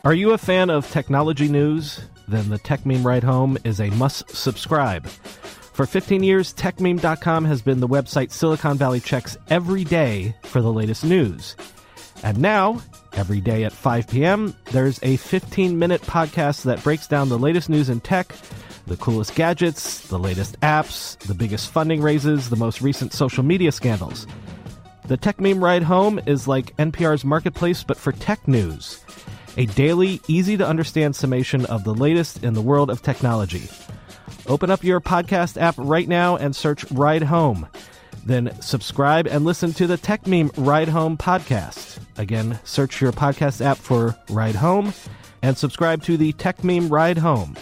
Are you a fan of technology news? Then the Tech Meme Ride Home is a must-subscribe. For 15 years, TechMeme.com has been the website Silicon Valley checks every day for the latest news. And now, every day at 5 p.m., there's a 15-minute podcast that breaks down the latest news in tech, the coolest gadgets, the latest apps, the biggest funding raises, the most recent social media scandals. The Tech Meme Ride Home is like NPR's Marketplace, but for tech news. A daily, easy-to-understand summation of the latest in the world of technology. Open up your podcast app right now and search Ride Home. Then subscribe and listen to the Tech Meme Ride Home podcast. Again, search your podcast app for Ride Home and subscribe to the Tech Meme Ride Home.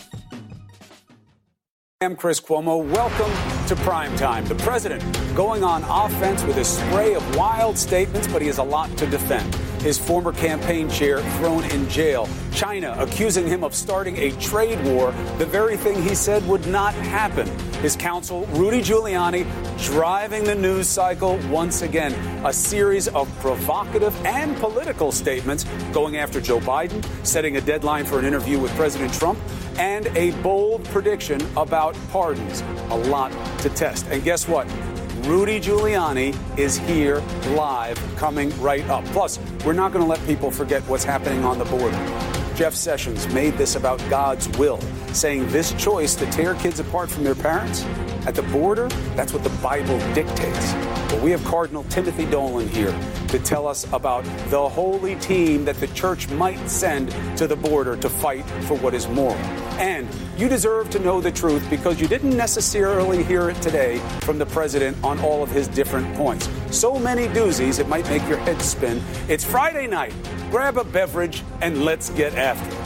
I'm Chris Cuomo. Welcome to Primetime. The president going on offense with a spray of wild statements, but he has a lot to defend. His former campaign chair thrown in jail. China accusing him of starting a trade war, the very thing he said would not happen. His counsel, Rudy Giuliani, driving the news cycle once again. A series of provocative and political statements going after Joe Biden, setting a deadline for an interview with President Trump, and a bold prediction about pardons. A lot to test. And guess what? Rudy Giuliani is here live, coming right up. Plus, we're not going to let people forget what's happening on the border. Jeff Sessions made this about God's will, saying this choice to tear kids apart from their parents at the border, that's what the Bible dictates. But we have Cardinal Timothy Dolan here to tell us about the holy team that the church might send to the border to fight for what is moral. And you deserve to know the truth because you didn't necessarily hear it today from the president on all of his different points. So many doozies, it might make your head spin. It's Friday night. Grab a beverage and let's get after it.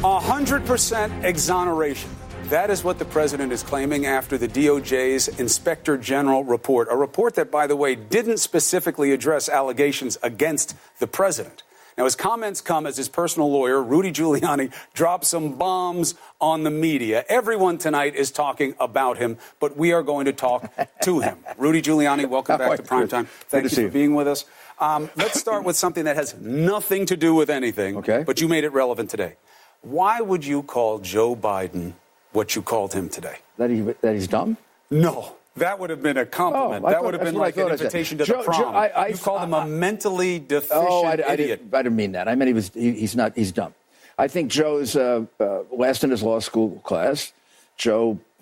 100% exoneration. That is what the president is claiming after the DOJ's Inspector General report, a report that, by the way, didn't specifically address allegations against the president. Now, his comments come as his personal lawyer, Rudy Giuliani, drops some bombs on the media. Everyone tonight is talking about him, but we are going to talk to him. Rudy Giuliani, welcome back to Primetime. Thank you for being with us. Let's start with something that has nothing to do with anything, okay, but you made it relevant today. Why would you call Joe Biden what you called him today? That he's dumb? No. That would have been a compliment. That would have been like an invitation to the prom. You called him a mentally deficient idiot. I didn't mean that. I meant he's dumb. I think Joe's last in his law school class. He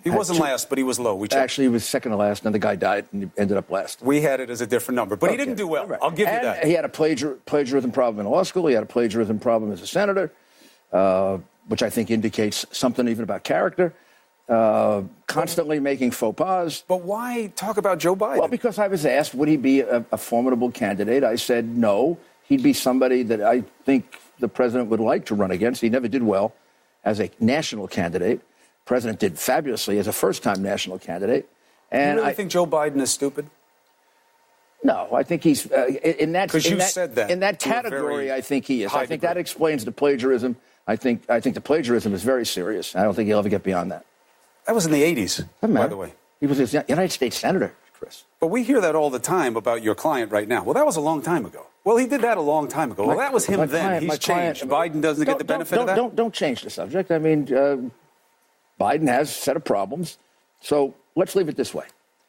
wasn't last, but he was low. Actually, he was second to last, and the guy died, and he ended up last. We had it as a different number, but he didn't do well. Right. I'll give you that. He had a plagiarism problem in law school. He had a plagiarism problem as a senator, which I think indicates something even about character. Constantly making faux pas. But why talk about Joe Biden? Well, because I was asked, would he be a formidable candidate? I said no. He'd be somebody that I think the president would like to run against. He never did well as a national candidate. The president did fabulously as a first-time national candidate. And you really think Joe Biden is stupid? No, I think he's in that. Because you said that in that category. I think he is. I think that explains the plagiarism. I think the plagiarism is very serious. I don't think he'll ever get beyond that. That was in the 80s, by the way. He was a United States senator, Chris. But we hear that all the time about your client right now. Well, that was a long time ago. Well, he did that a long time ago. Well, that was him then. He's changed. Biden doesn't get the benefit of that? Don't change the subject. I mean, Biden has a set of problems. So let's leave it this way.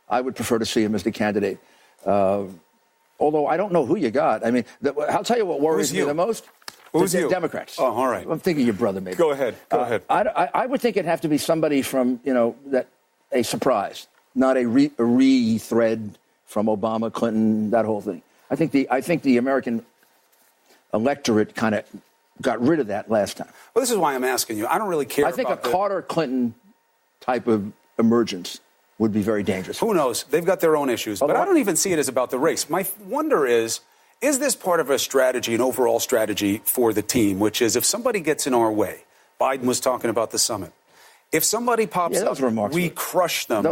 I would prefer to see him as the candidate. Although I don't know who you got. I mean, I'll tell you what worries me the most. Who's you? Democrats. Oh, all right. I'm thinking your brother, maybe. Go ahead. I would think it'd have to be somebody from, a surprise, not a re-thread from Obama, Clinton, that whole thing. I think the American electorate kind of got rid of that last time. Well, this is why I'm asking you. I don't really care. I think a Carter-Clinton type of emergence would be very dangerous. Who knows? They've got their own issues. But I don't even see it as about the race. My wonder is this part of a strategy, an overall strategy for the team, which is if somebody gets in our way, Biden was talking about the summit. If somebody pops up, we crush them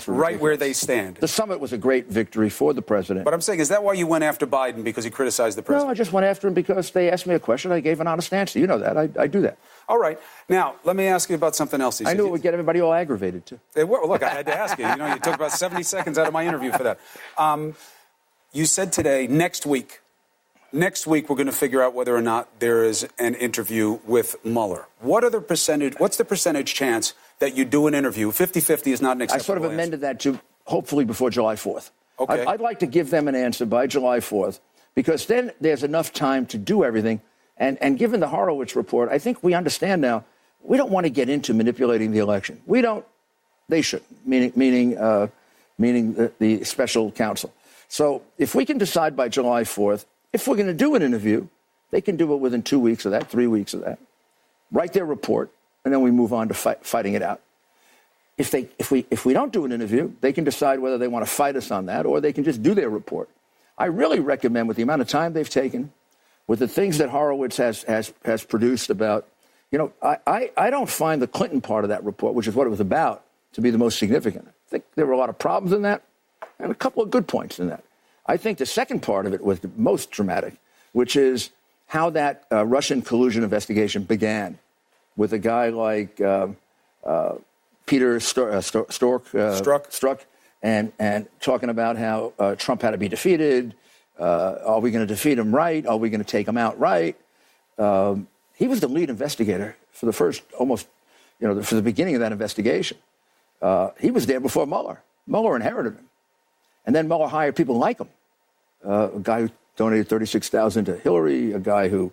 right where they stand. The summit was a great victory for the president. But I'm saying, is that why you went after Biden, because he criticized the president? No, I just went after him because they asked me a question. I gave an honest answer. You know that. I do that. All right. Now, let me ask you about something else. I knew it would get everybody all aggravated, too. Well, look, I had to ask you. You took about 70 seconds out of my interview for that. You said today, next week, we're going to figure out whether or not there is an interview with Mueller. What's the percentage chance that you do an interview? 50-50 is not an acceptable I sort of amended that to hopefully before July 4th. Okay. I'd like to give them an answer by July 4th, because then there's enough time to do everything. And given the Horowitz report, I think we understand now we don't want to get into manipulating the election. We don't. They shouldn't, meaning the special counsel. So if we can decide by July 4th, if we're going to do an interview, they can do it within 2 weeks of that, 3 weeks of that. Write their report, and then we move on to fighting it out. If we don't do an interview, they can decide whether they want to fight us on that, or they can just do their report. I really recommend, with the amount of time they've taken, with the things that Horowitz has produced about, I don't find the Clinton part of that report, which is what it was about, to be the most significant. I think there were a lot of problems in that, and a couple of good points in that. I think the second part of it was the most dramatic, which is how that Russian collusion investigation began with a guy like Peter Strzok, and talking about how Trump had to be defeated. Are we going to defeat him right? Are we going to take him out right? He was the lead investigator for the first for the beginning of that investigation. He was there before Mueller. Mueller inherited him. And then Mueller hired people like him. A guy who donated $36,000 to Hillary, a guy who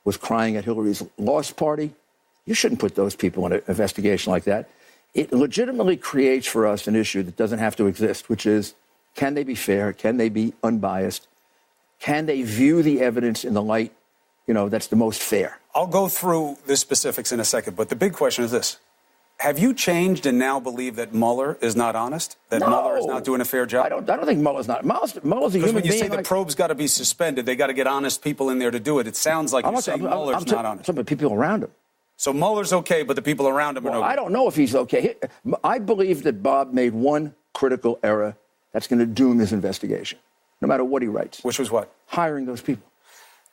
was crying at Hillary's loss party. You shouldn't put those people in an investigation like that. It legitimately creates for us an issue that doesn't have to exist, which is, can they be fair? Can they be unbiased? Can they view the evidence in the light, that's the most fair? I'll go through the specifics in a second, but the big question is this. Have you changed and now believe that Mueller is not honest? That Mueller is not doing a fair job? I don't think Mueller's not. Mueller's a human being. Because when you say the probe's got to be suspended, they got to get honest people in there to do it. It sounds like you're saying Mueller's not honest. Some of the people around him. So Mueller's okay, but the people around him are okay. I don't know if he's okay. I believe that Bob made one critical error that's going to doom his investigation, no matter what he writes. Which was what? Hiring those people.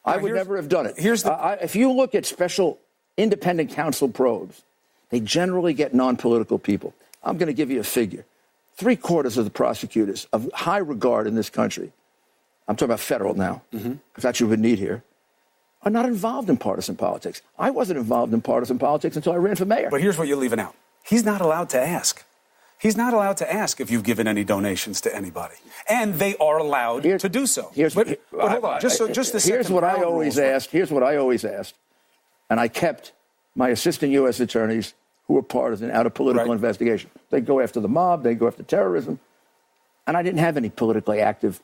I would never have done it. If you look at special independent counsel probes, they generally get non-political people. I'm going to give you a figure. 3/4 of the prosecutors of high regard in this country, I'm talking about federal now, because that's what you would need here, are not involved in partisan politics. I wasn't involved in partisan politics until I ran for mayor. But here's what you're leaving out. He's not allowed to ask. He's not allowed to ask if you've given any donations to anybody. And they are allowed to do so. But hold on. Here's what I always asked. And I kept my assistant U.S. attorneys who were partisan out of political investigation. They go after the mob. They go after terrorism. And I didn't have any politically active.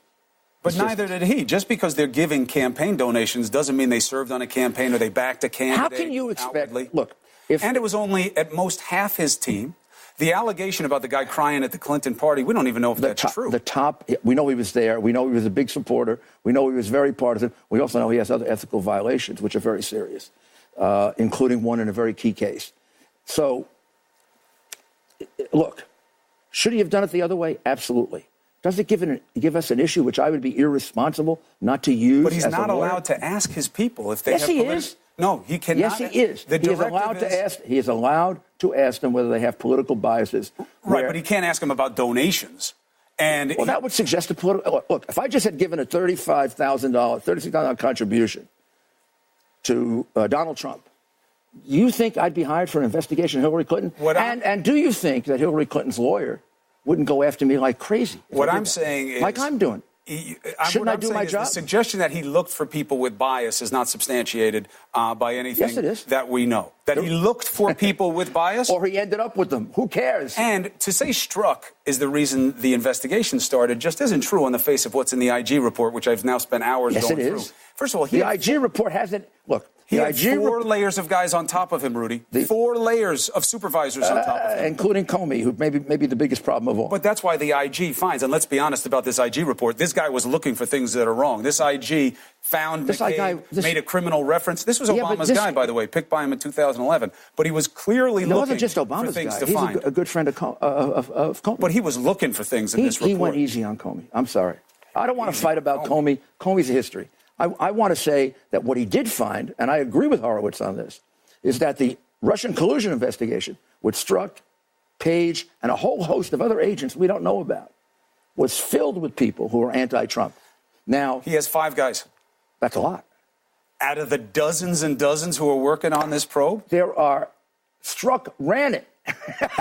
But neither did he. Just because they're giving campaign donations doesn't mean they served on a campaign or they backed a candidate. How can you expect? Outwardly. Look, and it was only at most half his team. The allegation about the guy crying at the Clinton party, we don't even know if that's true. We know he was there. We know he was a big supporter. We know he was very partisan. We also know he has other ethical violations, which are very serious, including one in a very key case. So, look, should he have done it the other way? Absolutely. Does it give us an issue which I would be irresponsible not to use? But he's not allowed to ask his people if they have. Yes, he is. No, he cannot. Yes, he is. He is allowed to ask them whether they have political biases. Right, but he can't ask them about donations. That would suggest a political. Look, if I just had given a $36,000 contribution to Donald Trump, you think I'd be hired for an investigation of Hillary Clinton? And do you think that Hillary Clinton's lawyer wouldn't go after me like crazy? What I'm saying is, like I'm doing. Shouldn't I do my job? The suggestion that he looked for people with bias is not substantiated by anything that we know. That he looked for people with bias? Or he ended up with them. Who cares? And to say Strzok is the reason the investigation started just isn't true on the face of what's in the IG report, which I've now spent hours going through. First of all, the IG report hasn't... Look, he had 4 layers of guys on top of him, Rudy. 4 layers of supervisors on top of him. Including Comey, who may be the biggest problem of all. But that's why the IG finds, and let's be honest about this IG report, this guy was looking for things that are wrong. This IG found made a criminal reference. This was Obama's guy, by the way, picked by him in 2011. But he was clearly looking for things to find. He's a good friend of Comey. But he was looking for things in this report. He went easy on Comey. I'm sorry. I don't want to fight about Comey. Comey's a history. I want to say that what he did find, and I agree with Horowitz on this, is that the Russian collusion investigation with Strzok, Page, and a whole host of other agents we don't know about was filled with people who were anti-Trump. Now, He has 5 guys. that's a lot. Out of the dozens and dozens who are working on this probe, There are, Strzok ran it. he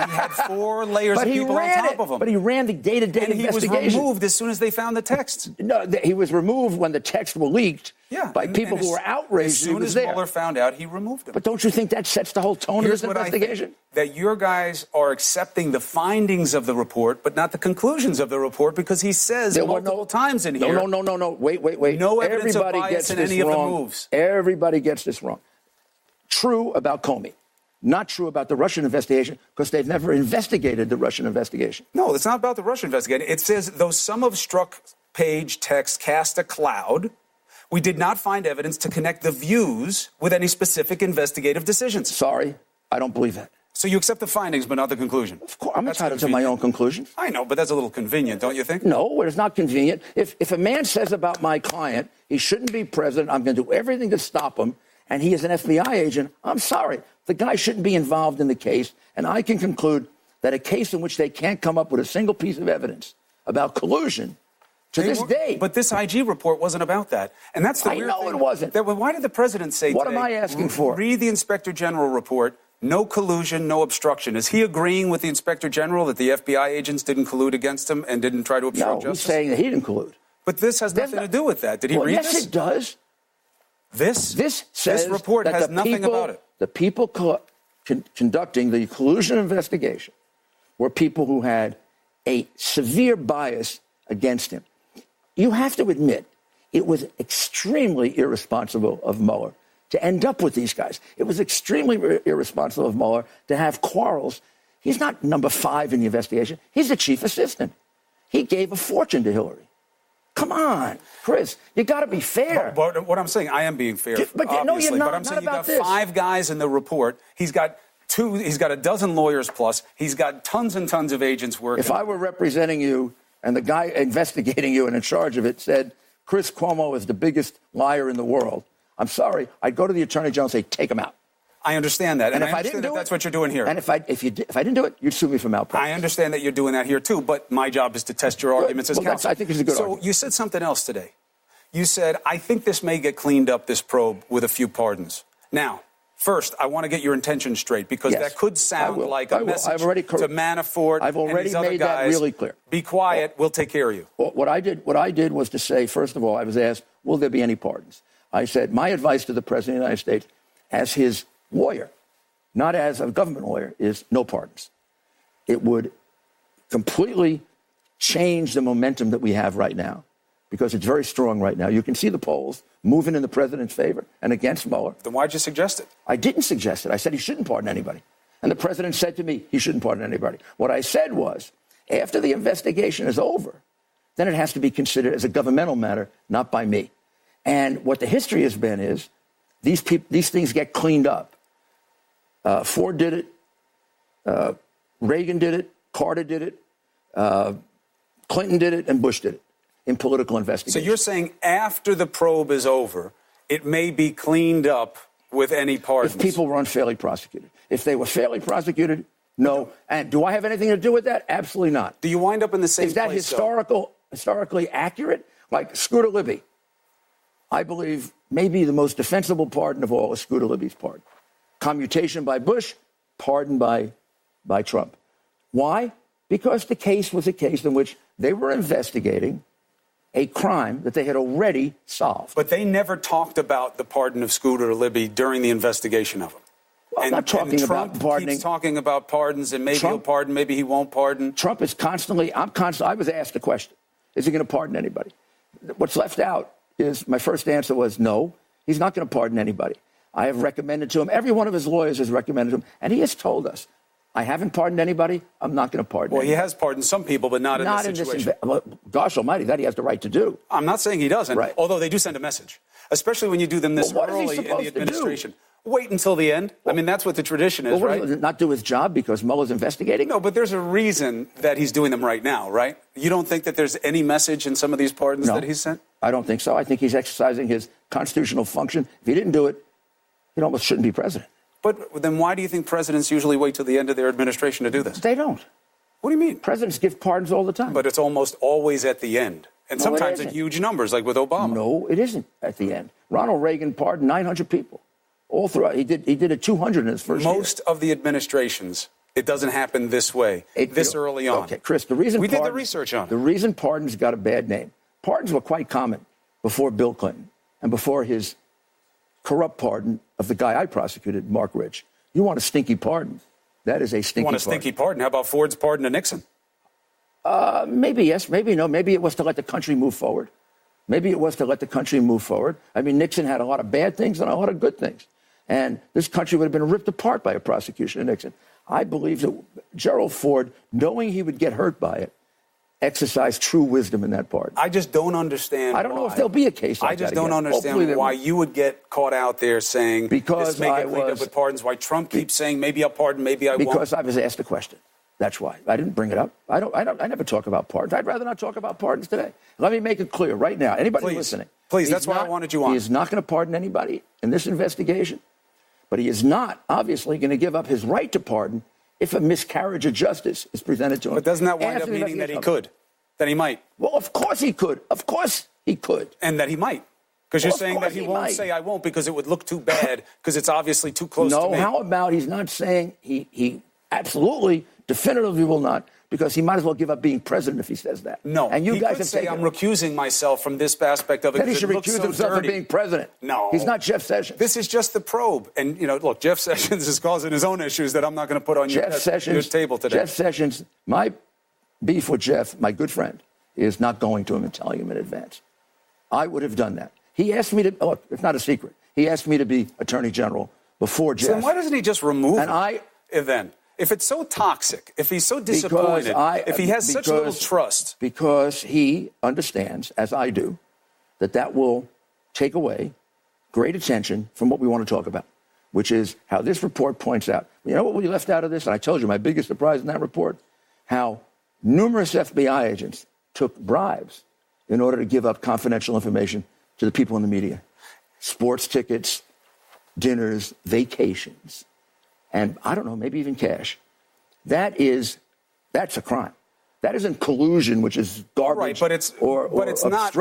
had 4 layers But of he people on ran top it. of him. But he ran the day-to-day and he was investigation. removed as soon as they found the texts. No, he was removed when the texts were leaked by people who were outraged. As soon as Mueller found out, he removed him. But don't you think that sets the whole tone Here's of this what investigation? I think, that your guys are accepting the findings of the report, but not the conclusions of the report, because he says multiple times in here. No. Wait. No evidence Everybody of bias gets in this any wrong. of the moves. Everybody gets this wrong. True about Comey. Not true about the Russian investigation, because they've never investigated the Russian investigation. No, it's not about the Russian investigation. It says, though some of Strzok's page text cast a cloud, we did not find evidence to connect the views with any specific investigative decisions. Sorry, I don't believe that. So you accept the findings, but not the conclusion? Of course, I'm entitled to my own conclusions. I know, but that's a little convenient, don't you think? No, it's not convenient. If a man says about my client he shouldn't be president, I'm going to do everything to stop him, and he is an FBI agent, I'm sorry. The guy shouldn't be involved in the case, and I can conclude that a case in which they can't come up with a single piece of evidence about collusion to this day. But this IG report wasn't about that. And that's the weird thing. I know it wasn't. Why did the president say What today, am I asking for? Read the Inspector General report, no collusion, no obstruction. Is he agreeing with the Inspector General that the FBI agents didn't collude against him and didn't try to obstruct No, justice? he's saying that he didn't collude. But this has nothing to do with that. Did he read yes, this? Yes, it does. This says report that has nothing about it. The people conducting the collusion investigation were people who had a severe bias against him. You have to admit, it was extremely irresponsible of Mueller to end up with these guys. It was extremely irresponsible of Mueller to have quarrels. He's not number 5 in the investigation. He's the chief assistant. He gave a fortune to Hillary. Come on, Chris, you got to be fair. But what I'm saying, I am being fair, But obviously. no, you're not. But I'm saying not you got 5 guys in the report. He's got a dozen lawyers plus. He's got tons and tons of agents working. If I were representing you and the guy investigating you and in charge of it said, Chris Cuomo is the biggest liar in the world, I'm sorry, I'd go to the Attorney General and say, take him out. I understand that. And if I I didn't do it, that's what you're doing here. And if I didn't do it, you'd sue me for malpractice. I understand that you're doing that here, too, but my job is to test your arguments as counsel. I think it's a good argument. So you said something else today. You said, I think this may get cleaned up, this probe, with a few pardons. Now, first, I want to get your intention straight, because that could sound like a message to Manafort and these other guys. That really clear. Be quiet, we'll take care of you. What I did was to say, first of all, I was asked, will there be any pardons? I said, my advice to the President of the United States, as his lawyer, not as a government lawyer, is no pardons. It would completely change the momentum that we have right now, because it's very strong right now. You can see the polls moving in the president's favor and against Mueller. Then why'd you suggest it? I didn't suggest it. I said he shouldn't pardon anybody. And the president said to me he shouldn't pardon anybody. What I said was, after the investigation is over, then it has to be considered as a governmental matter, not by me. And what the history has been is these things get cleaned up. Ford did it. Reagan did it. Carter did it. Clinton did it. And Bush did it in political investigation. So you're saying after the probe is over, it may be cleaned up with any pardons? If people were unfairly prosecuted. If they were fairly prosecuted, no. And do I have anything to do with that? Absolutely not. Do you wind up in the same place? Is that historically accurate? Like Scooter Libby. I believe maybe the most defensible pardon of all is Scooter Libby's pardon. Commutation by Bush, pardon by Trump. Why? Because the case was a case in which they were investigating a crime that they had already solved. But they never talked about the pardon of Scooter Libby during the investigation of him. Well, I'm not talking about pardoning. Keeps talking about pardons, and maybe he'll pardon, maybe he won't pardon. Trump is constantly, I was asked the question, is he going to pardon anybody? What's left out is, my first answer was no, he's not going to pardon anybody. I have recommended to him, every one of his lawyers has recommended to him, and he has told us, I haven't pardoned anybody, I'm not going to pardon anybody. He has pardoned some people, but not in this situation. Gosh almighty, that he has the right to do. I'm not saying he doesn't, although they do send a message, especially when you do them this early in the administration. Wait until the end. I mean, that's what the tradition is, right? Not do his job because Mueller's investigating? No, but there's a reason that he's doing them right now, right? You don't think that there's any message in some of these pardons that he's sent? I don't think so. I think he's exercising his constitutional function. If he didn't do it, he almost shouldn't be president. But then why do you think presidents usually wait till the end of their administration to do this? They don't. What do you mean? Presidents give pardons all the time. But it's almost always at the end. And No, sometimes it in isn't. huge numbers, like with Obama. No, it isn't at the end. Ronald Reagan pardoned 900 people. All throughout. He did it 200 in his first year. Most of the administrations, it doesn't happen this way, early on. Okay, Chris, the reason we did the research on it. The reason pardons got a bad name. Pardons were quite common before Bill Clinton and before his corrupt pardon of the guy I prosecuted, Mark Rich. You want a stinky pardon. That is a stinky pardon. You want a stinky pardon? How about Ford's pardon to Nixon? Maybe yes, maybe no. Maybe it was to let the country move forward. Maybe it was to let the country move forward. I mean, Nixon had a lot of bad things and a lot of good things. And this country would have been ripped apart by a prosecution of Nixon. I believe that Gerald Ford, knowing he would get hurt by it, exercised true wisdom in that pardon. I just don't understand. I don't know if there'll be a case like that. I just don't understand why you would get caught out there saying this may get cleaned up with pardons. Why Trump keeps saying maybe I'll pardon, maybe I won't. Because I was asked a question. That's why. I didn't bring it up. I never talk about pardons. I'd rather not talk about pardons today. Let me make it clear right now. Anybody listening. Please, that's why I wanted you on. He is not going to pardon anybody in this investigation. But he is not, obviously, going to give up his right to pardon if a miscarriage of justice is presented to him. But doesn't that wind up meaning that he could? That he might? Well, of course he could. Of course he could. And that he might. Because you're saying that he won't say I won't because it would look too bad because it's obviously too close to me. No, how about he's not saying he absolutely, definitively will not, because he might as well give up being president if he says that. No, and you he guys could have say I'm recusing myself from this aspect of it. Then he should recuse himself from being president. No. He's not Jeff Sessions. This is just the probe. And, look, Jeff Sessions is causing his own issues that I'm not going to put on your table today. Jeff Sessions, my beef with Jeff, my good friend, is not going to him and telling him in advance. I would have done that. He asked me to, look, it's not a secret. He asked me to be Attorney General before Jeff. So then why doesn't he just remove him then? If it's so toxic, if he's so disappointed, if he has such little trust. Because he understands, as I do, that will take away great attention from what we want to talk about, which is how this report points out. You know what we left out of this? And I told you my biggest surprise in that report, how numerous FBI agents took bribes in order to give up confidential information to the people in the media. Sports tickets, dinners, vacations. And I don't know, maybe even cash. That's a crime. That isn't collusion, which is garbage, right, but it's not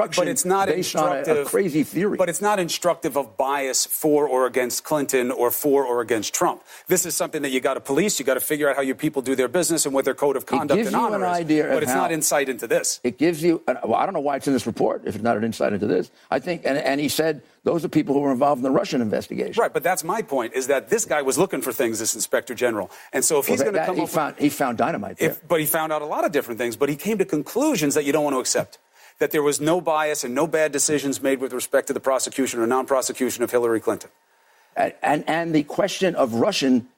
based on a crazy theory. But it's not instructive of bias for or against Clinton or for or against Trump. This is something that you got to police. You got to figure out how your people do their business and what their code of conduct and honor is. But it's not insight into this. It gives you. Well, I don't know why it's in this report if it's not an insight into this. I think, and he said those are people who were involved in the Russian investigation. Right, but that's my point, is that this guy was looking for things, this Inspector General. And so if he's going to come up he found dynamite there. But he found out a lot of different things, but he came to conclusions that you don't want to accept. That there was no bias and no bad decisions made with respect to the prosecution or non-prosecution of Hillary Clinton. And the question of Russian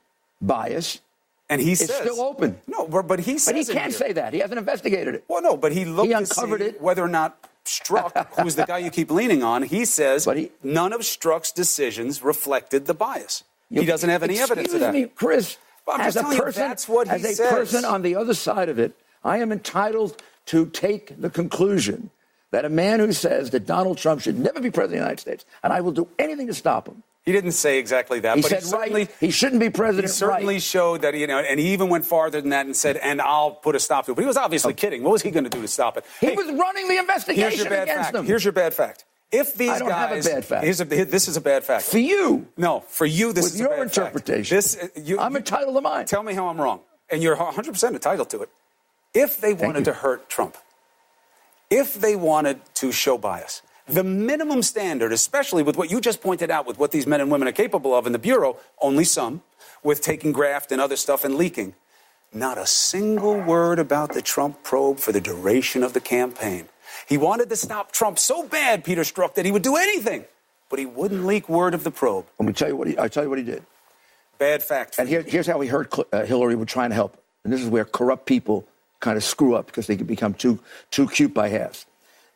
bias is still open. No, but he says But he can't say that. He hasn't investigated it. Well, no, but he looked to see whether or not Strzok, who's the guy you keep leaning on, he says none of Strzok's decisions reflected the bias. He doesn't have any evidence of that. Excuse me, Chris, as a person on the other side of it, I am entitled to take the conclusion that a man who says that Donald Trump should never be president of the United States, and I will do anything to stop him. He didn't say exactly that. He said he shouldn't be president. He certainly showed that, and he even went farther than that and said, and I'll put a stop to it. But he was obviously kidding. What was he going to do to stop it? He was running the investigation against them. Here's your bad fact. If these I don't have a bad fact. This is a bad fact. For you. No, for you, this is a bad fact. With your interpretation. I'm entitled to mine. Tell me how I'm wrong. And you're 100% entitled to it. If they wanted to hurt Trump, if they wanted to show bias, the minimum standard, especially with what you just pointed out, with what these men and women are capable of in the Bureau, only some, with taking graft and other stuff and leaking, not a single word about the Trump probe for the duration of the campaign. He wanted to stop Trump so bad, Peter Strzok, that he would do anything, but he wouldn't leak word of the probe. Let me tell you what he did. Bad fact. And here's how he hurt Hillary with trying to help. And this is where corrupt people kind of screw up because they can become too cute by halves.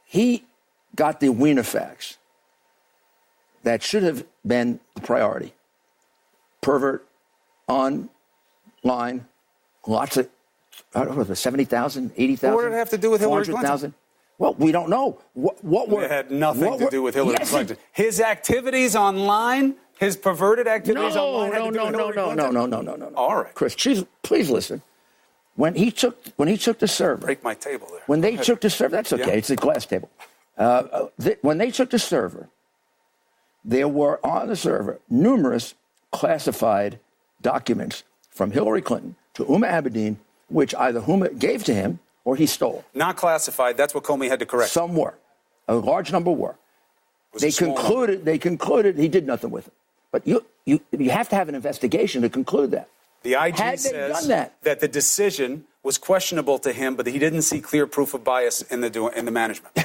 He got the Wiener facts that should have been the priority. Pervert, online, lots of, I don't know, 70,000, 80,000? What did it have to do with Hillary Clinton? Well, we don't know. It had nothing to do with Hillary Clinton. His activities online, his perverted activities online had to do with Hillary Clinton? No. All right. Chris, please listen. When he took the server. Break my table there. When they took the server, that's okay. Yeah. It's a glass table. When they took the server, there were on the server numerous classified documents from Hillary Clinton to Huma Abedin, which either Huma gave to him or he stole. Not classified. That's what Comey had to correct. Some were. A large number were. They concluded he did nothing with it. But you have to have an investigation to conclude that. The IG says that the decision was questionable to him, but he didn't see clear proof of bias in the management.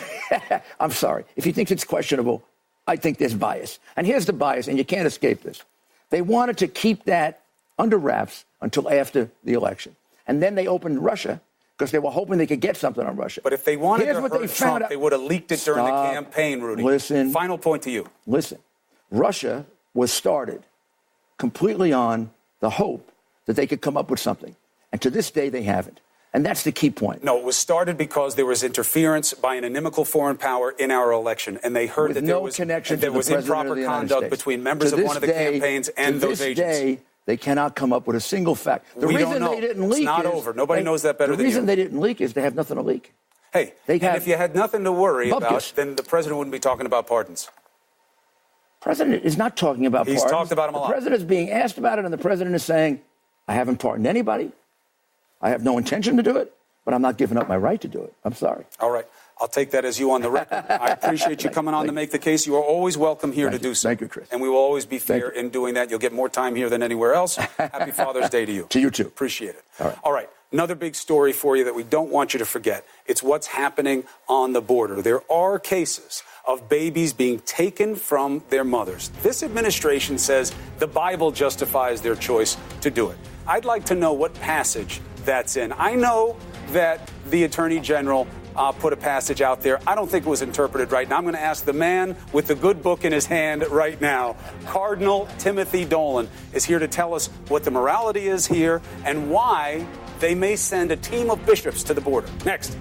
I'm sorry. If he thinks it's questionable, I think there's bias. And here's the bias, and you can't escape this. They wanted to keep that under wraps until after the election. And then they opened Russia because they were hoping they could get something on Russia. But if they wanted to hurt Trump, they would have leaked it during the campaign, Rudy. Listen. Final point to you. Listen. Russia was started completely on the hope that they could come up with something. And to this day, they haven't. And that's the key point. No, it was started because there was interference by an inimical foreign power in our election. And they heard that there was improper conduct between members of one of the campaigns and those agents. To this day, they cannot come up with a single fact. The reason they didn't leak it's not over. Nobody knows that better than you. The reason they didn't leak is they have nothing to leak. Hey, if you had nothing to worry about, then the president wouldn't be talking about pardons. The president is not talking about pardons. He's talked about them a lot. The president is being asked about it, and the president is saying, I haven't pardoned anybody. I have no intention to do it, but I'm not giving up my right to do it. I'm sorry. All right. I'll take that as you on the record. I appreciate you coming on to make the case. You are always welcome here to do so. Thank you, Chris. And we will always be fair in doing that. You'll get more time here than anywhere else. Happy Father's Day to you. To you, too. Appreciate it. All right. Another big story for you that we don't want you to forget. It's what's happening on the border. There are cases of babies being taken from their mothers. This administration says the Bible justifies their choice to do it. I'd like to know what passage that's in. I know that the Attorney General put a passage out there. I don't think it was interpreted right. Now I'm going to ask the man with the good book in his hand right now. Cardinal Timothy Dolan is here to tell us what the morality is here and why they may send a team of bishops to the border. Next.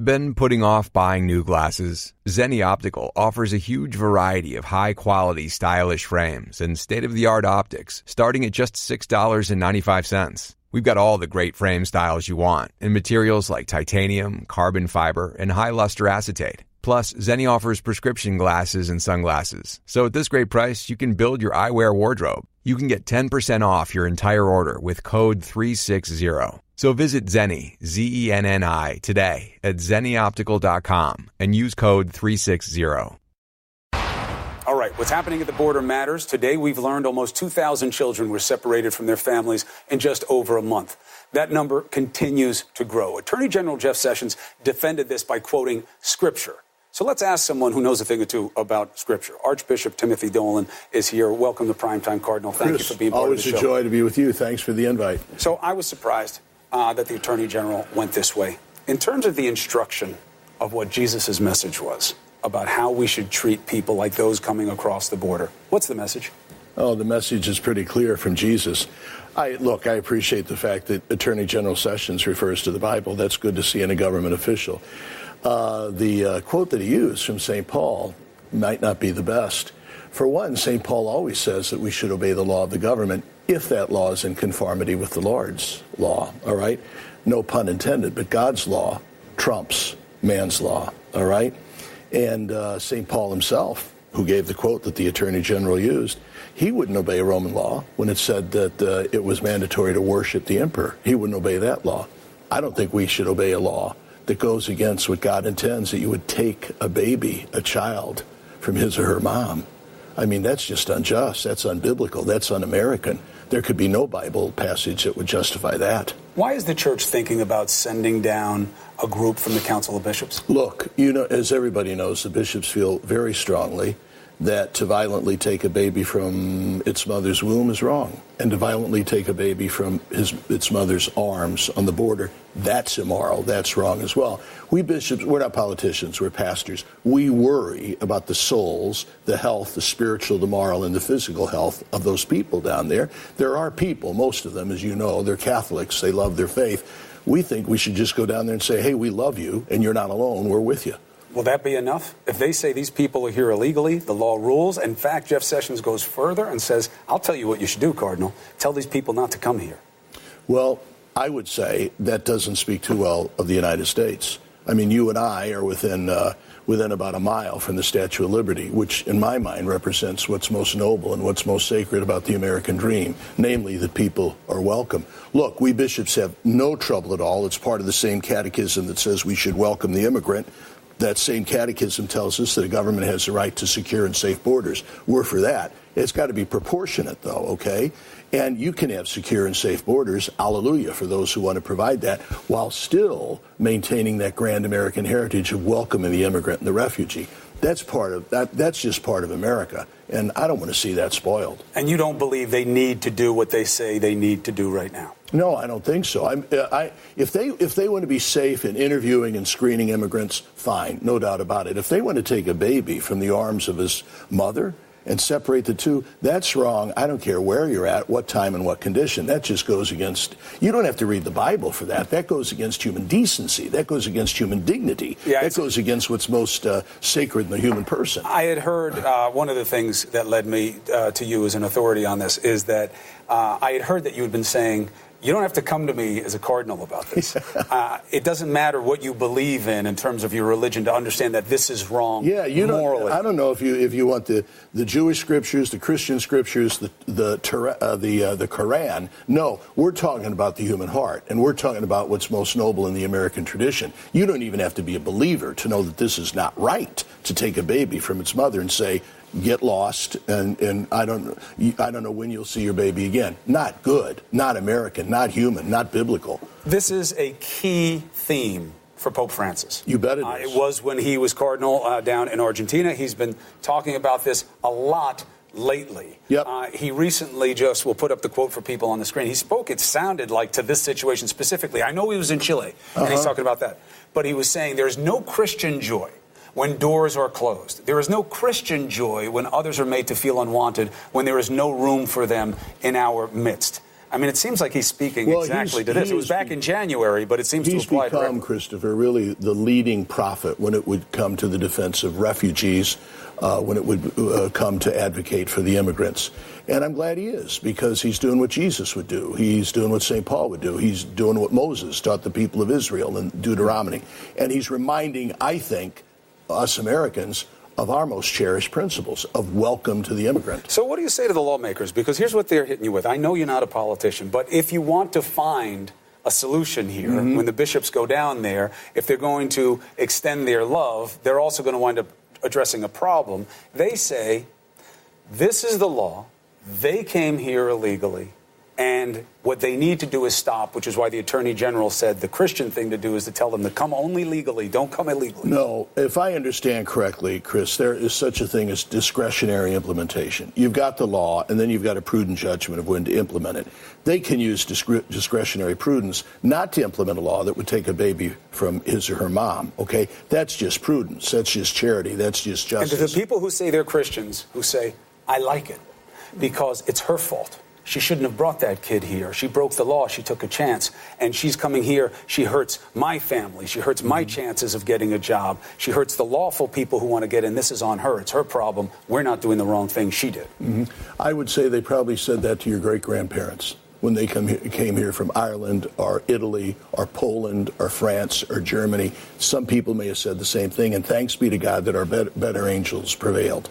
Been putting off buying new glasses? Zenni Optical offers a huge variety of high-quality, stylish frames and state-of-the-art optics, starting at just $6.95. We've got all the great frame styles you want in materials like titanium, carbon fiber, and high-luster acetate. Plus, Zenni offers prescription glasses and sunglasses. So at this great price, you can build your eyewear wardrobe. You can get 10% off your entire order with code 360. So visit Zenni, Zenni, today at zennioptical.com and use code 360. All right, what's happening at the border matters. Today, we've learned almost 2,000 children were separated from their families in just over a month. That number continues to grow. Attorney General Jeff Sessions defended this by quoting Scripture. So let's ask someone who knows a thing or two about Scripture. Archbishop Timothy Dolan is here. Welcome to Primetime, Cardinal. Thank you for being part of the show. Always a joy to be with you. Thanks for the invite. So I was surprised that the Attorney General went this way. In terms of the instruction of what Jesus' message was about how we should treat people like those coming across the border, what's the message? Oh, the message is pretty clear from Jesus. I appreciate the fact that Attorney General Sessions refers to the Bible. That's good to see in a government official. The quote that he used from St. Paul might not be the best. For one, St. Paul always says that we should obey the law of the government if that law is in conformity with the Lord's law, all right? No pun intended, but God's law trumps man's law, all right? And St. Paul himself, who gave the quote that the Attorney General used, he wouldn't obey Roman law when it said that it was mandatory to worship the emperor. He wouldn't obey that law. I don't think we should obey a law that goes against what God intends, that you would take a baby, a child, from his or her mom. I mean, that's just unjust. That's unbiblical. That's un-American. There could be no Bible passage that would justify that. Why is the church thinking about sending down a group from the Council of Bishops? Look, as everybody knows, the bishops feel very strongly that to violently take a baby from its mother's womb is wrong. And to violently take a baby from its mother's arms on the border, that's immoral. That's wrong as well. We bishops, we're not politicians, we're pastors. We worry about the souls, the health, the spiritual, the moral, and the physical health of those people down there. There are people, most of them, as you know, they're Catholics, they love their faith. We think we should just go down there and say, hey, we love you, and you're not alone, we're with you. Will that be enough? If they say these people are here illegally, the law rules. In fact, Jeff Sessions goes further and says, I'll tell you what you should do, Cardinal. Tell these people not to come here. Well, I would say that doesn't speak too well of the United States. I mean, you and I are within about a mile from the Statue of Liberty, which in my mind represents what's most noble and what's most sacred about the American dream, namely that people are welcome. Look, we bishops have no trouble at all. It's part of the same catechism that says we should welcome the immigrant. That same catechism tells us that a government has the right to secure and safe borders. We're for that. It's got to be proportionate, though, okay? And you can have secure and safe borders, hallelujah, for those who want to provide that, while still maintaining that grand American heritage of welcoming the immigrant and the refugee. That's part of that. That's just part of America, and I don't want to see that spoiled. And you don't believe they need to do what they say they need to do right now? No, I don't think so. If they want to be safe in interviewing and screening immigrants, fine, no doubt about it. If they want to take a baby from the arms of his mother and separate the two, that's wrong. I don't care where you're at, what time and what condition. That just goes against, you don't have to read the Bible for that. That goes against human decency. That goes against human dignity. Yeah, that goes against what's most sacred in the human person. I had heard one of the things that led me to you as an authority on this is that I had heard that you had been saying, you don't have to come to me as a cardinal about this. It doesn't matter what you believe in terms of your religion to understand that this is wrong morally. I don't know if you want the Jewish scriptures, the Christian scriptures, the Quran. No, we're talking about the human heart, and we're talking about what's most noble in the American tradition. You don't even have to be a believer to know that this is not right, to take a baby from its mother and say, get lost, and I don't know when you'll see your baby again. Not good, not American, not human, not biblical. This is a key theme for Pope Francis. You bet it is. It was when he was cardinal down in Argentina. He's been talking about this a lot lately. Yep. He recently we'll put up the quote for people on the screen. He spoke, it sounded like, to this situation specifically. I know he was in Chile, and he's talking about that. But he was saying there's no Christian joy when doors are closed. There is no Christian joy when others are made to feel unwanted, when there is no room for them in our midst. I mean, it seems like he's speaking exactly to this. It was back in January, but it seems to apply to He's become, Christopher, really the leading prophet when it would come to the defense of refugees, when it would come to advocate for the immigrants. And I'm glad he is, because he's doing what Jesus would do. He's doing what St. Paul would do. He's doing what Moses taught the people of Israel in Deuteronomy. And he's reminding, I think, us Americans of our most cherished principles of welcome to the immigrant. So what do you say to the lawmakers? Because here's what they're hitting you with. I know you're not a politician, but if you want to find a solution here, when the bishops go down there, if they're going to extend their love, they're also going to wind up addressing a problem. They say, this is the law. They came here illegally. And what they need to do is stop, which is why the Attorney General said the Christian thing to do is to tell them to come only legally, don't come illegally. No, if I understand correctly, Chris, there is such a thing as discretionary implementation. You've got the law, and then you've got a prudent judgment of when to implement it. They can use discretionary prudence not to implement a law that would take a baby from his or her mom, okay? That's just prudence. That's just charity. That's just justice. And to the people who say they're Christians, who say, I like it because it's her fault. She shouldn't have brought that kid here. She broke the law. She took a chance. And she's coming here. She hurts my family. She hurts my chances of getting a job. She hurts the lawful people who want to get in. This is on her. It's her problem. We're not doing the wrong thing. She did. I would say they probably said that to your great-grandparents when they came here from Ireland or Italy or Poland or France or Germany. Some people may have said the same thing. And thanks be to God that our better angels prevailed.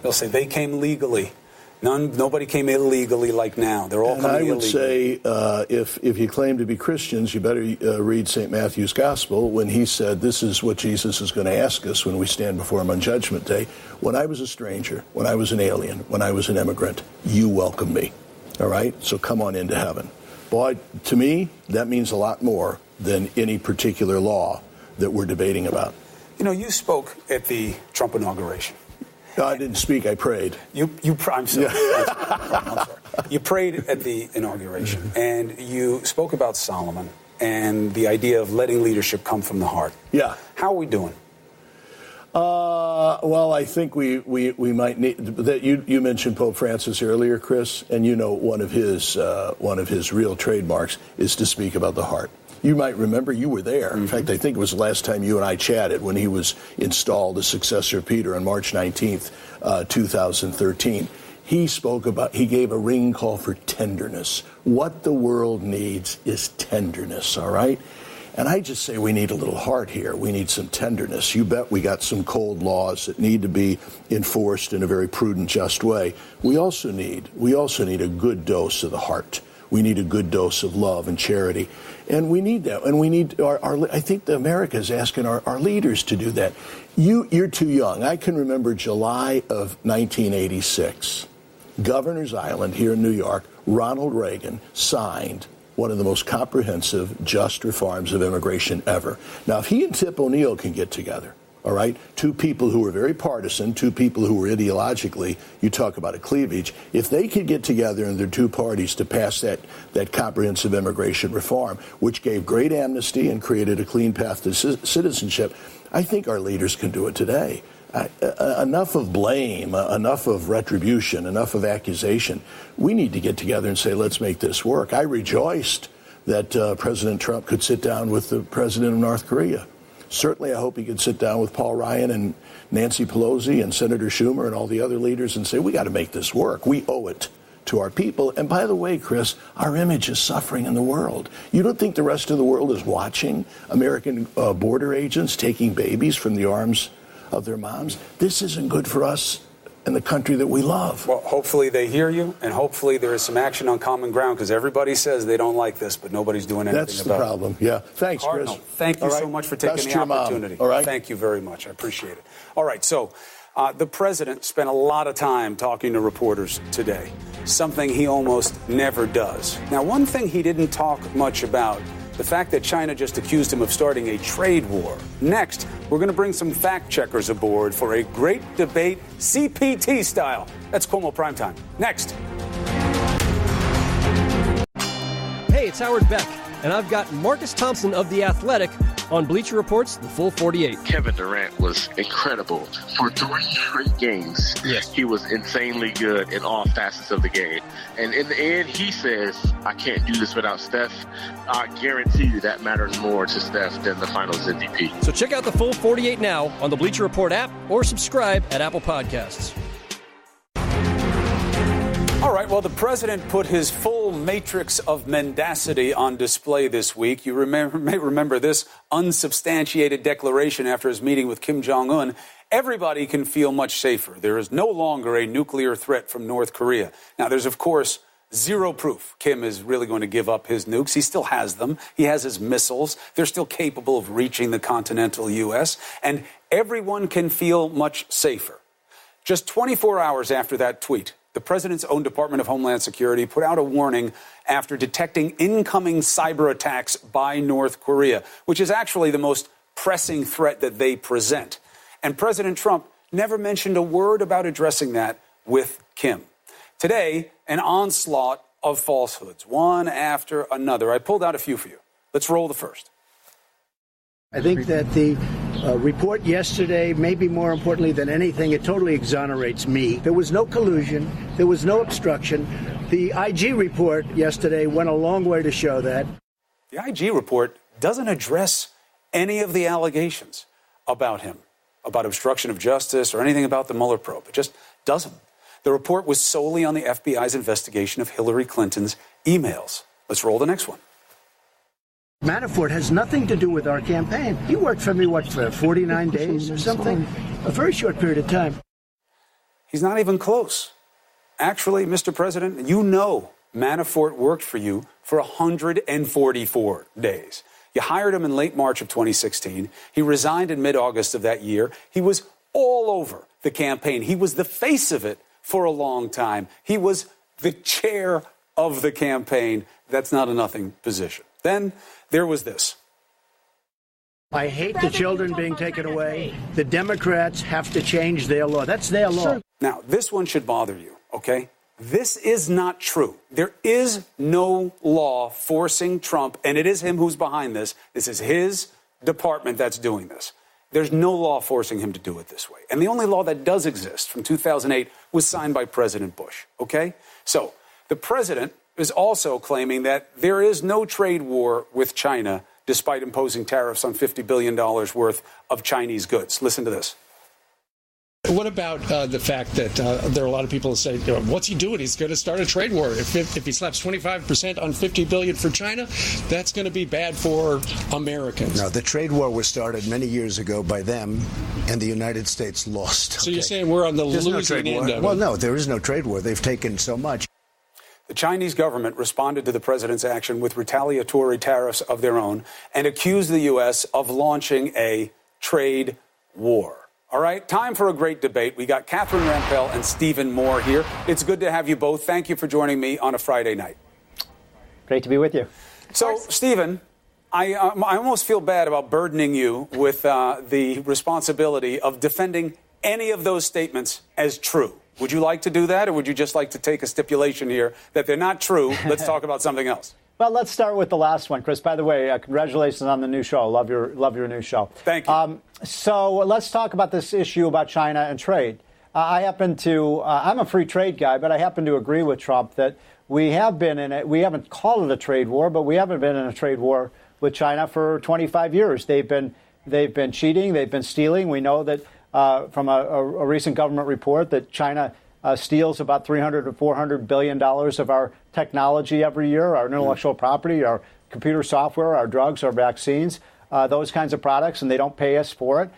They'll say they came legally. Nobody came illegally like now. They're all coming illegally. I would say if you claim to be Christians, you better read St. Matthew's Gospel when he said this is what Jesus is going to ask us when we stand before him on Judgment Day. When I was a stranger, when I was an alien, when I was an immigrant, you welcomed me. All right? So come on into heaven. Boy, to me, that means a lot more than any particular law that we're debating about. You know, you spoke at the Trump inauguration. No, I didn't speak. I prayed. I'm sorry. I'm sorry. You prayed at the inauguration, and you spoke about Solomon and the idea of letting leadership come from the heart. Yeah. How are we doing? Well, I think we might need that. You mentioned Pope Francis earlier, Chris, and you know one of his real trademarks is to speak about the heart. You might remember you were there. In fact, I think it was the last time you and I chatted when he was installed as successor of Peter on March 19th, 2013. he gave a ringing call for tenderness. What the world needs is tenderness, all right? And I just say we need a little heart here. We need some tenderness. You bet we got some cold laws that need to be enforced in a very prudent, just way. We also need a good dose of the heart. We need a good dose of love and charity. And we need that. And we need I think America is asking our leaders to do that. You're too young. I can remember July of 1986. Governor's Island here in New York, Ronald Reagan signed one of the most comprehensive, just reforms of immigration ever. Now, if he and Tip O'Neill can get together, all right, two people who were very partisan, two people who were ideologically, you talk about a cleavage, if they could get together in their two parties to pass that comprehensive immigration reform, which gave great amnesty and created a clean path to citizenship, I think our leaders can do it today. Enough of blame, enough of retribution, enough of accusation. We need to get together and say, let's make this work. I rejoiced that President Trump could sit down with the president of North Korea. Certainly, I hope he could sit down with Paul Ryan and Nancy Pelosi and Senator Schumer and all the other leaders and say, we got to make this work. We owe it to our people. And by the way, Chris, our image is suffering in the world. You don't think the rest of the world is watching American border agents taking babies from the arms of their moms? This isn't good for us and the country that we love. Well, hopefully they hear you, and hopefully there is some action on common ground, because everybody says they don't like this, but nobody's doing anything about it. That's the problem. Yeah. Thanks, Cardinal, Chris. thank you so much for taking the opportunity. All right. Thank you very much. I appreciate it. All right. So the president spent a lot of time talking to reporters today, something he almost never does. Now, one thing he didn't talk much about, the fact that China just accused him of starting a trade war. Next, we're going to bring some fact checkers aboard for a great debate, CPT style. That's Cuomo Primetime. Next. Hey, it's Howard Beck, and I've got Marcus Thompson of The Athletic on Bleacher Report's The Full 48. Kevin Durant was incredible. For 3 straight games, yes, he was insanely good in all facets of the game. And in the end, he says, I can't do this without Steph. I guarantee you that matters more to Steph than the Finals MVP. So check out The Full 48 now on the Bleacher Report app or subscribe at Apple Podcasts. All right, well, the president put his full matrix of mendacity on display this week. You may remember this unsubstantiated declaration after his meeting with Kim Jong-un. Everybody can feel much safer. There is no longer a nuclear threat from North Korea. Now, there's, of course, zero proof Kim is really going to give up his nukes. He still has them. He has his missiles. They're still capable of reaching the continental U.S., and everyone can feel much safer. Just 24 hours after that tweet, the president's own Department of Homeland Security put out a warning after detecting incoming cyber attacks by North Korea, which is actually the most pressing threat that they present. And President Trump never mentioned a word about addressing that with Kim. Today, an onslaught of falsehoods, one after another. I pulled out a few for you. Let's roll the first. I think that the report yesterday, maybe more importantly than anything, it totally exonerates me. There was no collusion. There was no obstruction. The IG report yesterday went a long way to show that. The IG report doesn't address any of the allegations about him, about obstruction of justice or anything about the Mueller probe. It just doesn't. The report was solely on the FBI's investigation of Hillary Clinton's emails. Let's roll the next one. Manafort has nothing to do with our campaign. He worked for me, for 49 days or something? A very short period of time. He's not even close. Actually, Mr. President, you know Manafort worked for you for 144 days. You hired him in late March of 2016. He resigned in mid-August of that year. He was all over the campaign. He was the face of it for a long time. He was the chair of the campaign. That's not a nothing position. Then there was this. I hate the children being taken away. The Democrats have to change their law. That's their law. Now, this one should bother you, okay? This is not true. There is no law forcing Trump, and it is him who's behind this. This is his department that's doing this. There's no law forcing him to do it this way. And the only law that does exist from 2008 was signed by President Bush, okay? So the president is also claiming that there is no trade war with China despite imposing tariffs on $50 billion worth of Chinese goods. Listen to this. What about the fact that there are a lot of people who say, what's he doing? He's going to start a trade war. If he slaps 25% on $50 billion for China, that's going to be bad for Americans. No, the trade war was started many years ago by them, and the United States lost. So you're saying we're on the losing end of it? Well, no, there is no trade war. They've taken so much. The Chinese government responded to the president's action with retaliatory tariffs of their own and accused the U.S. of launching a trade war. All right, time for a great debate. We got Catherine Rampell and Stephen Moore here. It's good to have you both. Thank you for joining me on a Friday night. Great to be with you. So, Stephen, I almost feel bad about burdening you with the responsibility of defending any of those statements as true. Would you like to do that, or would you just like to take a stipulation here that they're not true? Let's talk about something else. Well, let's start with the last one, Chris. By the way, congratulations on the new show. Love your new show. Thank you. So let's talk about this issue about China and trade. I'm a free trade guy, but I happen to agree with Trump that we have been in it. We haven't called it a trade war, but we haven't been in a trade war with China for 25 years. They've been cheating. They've been stealing. We know that from a recent government report that China steals about $300 to $400 billion of our technology every year, our intellectual property, our computer software, our drugs, our vaccines, those kinds of products, and they don't pay us for it.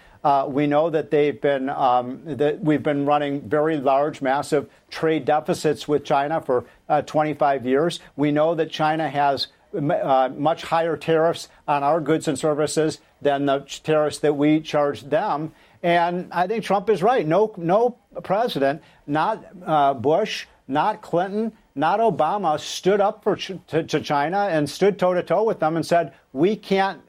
We know that we've been running very large, massive trade deficits with China for 25 years. We know that China has much higher tariffs on our goods and services than the tariffs that we charge them. And I think Trump is right. No president, not Bush, not Clinton, not Obama, stood up to China and stood toe-to-toe with them and said, we can't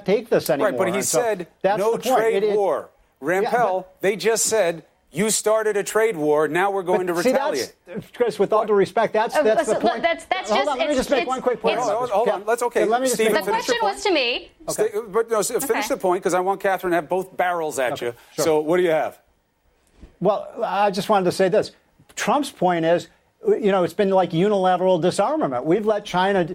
take this anymore. Right, but he said no trade war. Rampell, they just said, you started a trade war. Now we're going to retaliate. Chris, with all due respect, that's the point. Hold on, let me just make one quick point. Hold on. That's okay. Stephen, the question was to me. Okay. But no, finish the point, because I want Catherine to have both barrels at you. Sure. So what do you have? Well, I just wanted to say this. Trump's point is, it's been like unilateral disarmament. We've let China,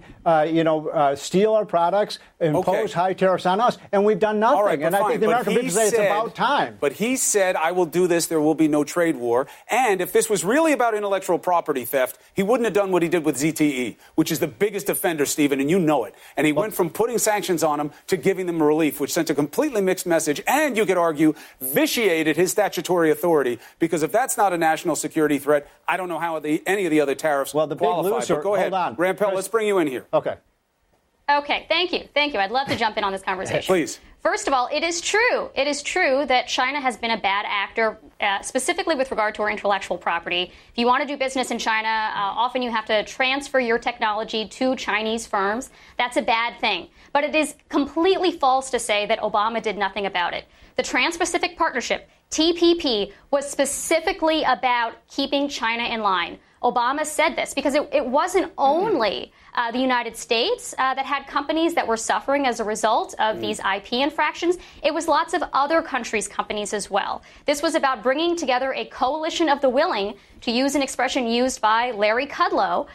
steal our products, impose high tariffs on us, and we've done nothing. All right, and I think the American people say it's about time. But he said, I will do this. There will be no trade war. And if this was really about intellectual property theft, he wouldn't have done what he did with ZTE, which is the biggest offender, Stephen, and you know it. And he went from putting sanctions on them to giving them relief, which sent a completely mixed message. And you could argue vitiated his statutory authority, because if that's not a national security threat, I don't know how any of the other tariffs the big qualify. loser. But go ahead, Rampell, let's bring you in here. Okay. Okay, thank you. I'd love to jump in on this conversation. Please. First of all, it is true. It is true that China has been a bad actor, specifically with regard to our intellectual property. If you want to do business in China, often you have to transfer your technology to Chinese firms. That's a bad thing. But it is completely false to say that Obama did nothing about it. The Trans-Pacific Partnership, TPP, was specifically about keeping China in line. Obama said this because it wasn't only the United States that had companies that were suffering as a result of these IP infractions. It was lots of other countries' companies as well. This was about bringing together a coalition of the willing, to use an expression used by Larry Kudlow,